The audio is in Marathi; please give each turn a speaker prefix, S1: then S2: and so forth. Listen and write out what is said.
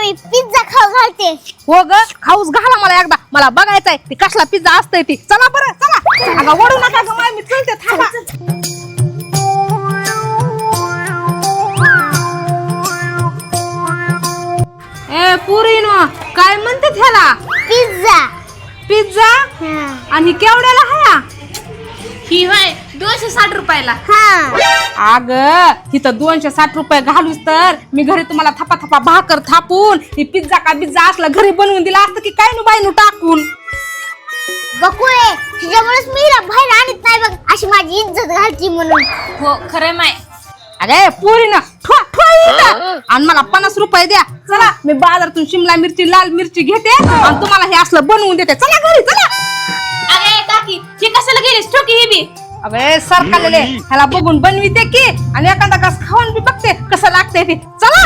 S1: मी पिझ्झा खाऊ घालते.
S2: हो ग खाऊच घाला मला एकदा. मला बघायचंय ती कसला पिझ्झा असतंय ती. चला बरं चला. अगं ओढू नका ग माय मी चलते थांबा. ए पुरीनो काय म्हणते ह्याला?
S1: पिझ्झा.
S2: पिझ्झा
S1: हा.
S2: आणि केवढ्याला हाया?
S3: ही होय 260 रुपयाला.
S1: हा.
S2: अग इथं 260 रुपये घालूस तर मी घरी तुम्हाला थपा थपा भाकर थापून ही पिझ्झा का बिझ्झा असला घरी बनवून दिला असतं की काय नु बायनू टाकून.
S1: बकुळे तुझ्यामुळेच मी हिला बाहेर आणत नाही बघ. अशी माझी इज्जत घालती म्हणून.
S3: हो खरंय माय.
S2: अगे पुरी ना आणि मला 50 रुपये द्या. चला मी बाजारातून शिमला मिरची लाल मिरची घेते आणि तुम्हाला हे असलं बनवून देते. चला घरी चला.
S3: अरे काकी ही कशाला गेलीस ठोकी ही बी.
S2: अबे सरकारले ह्याला बघून बनविते की आणि एखादा कस खाऊन बी बघते कसं लागतंय ते. चला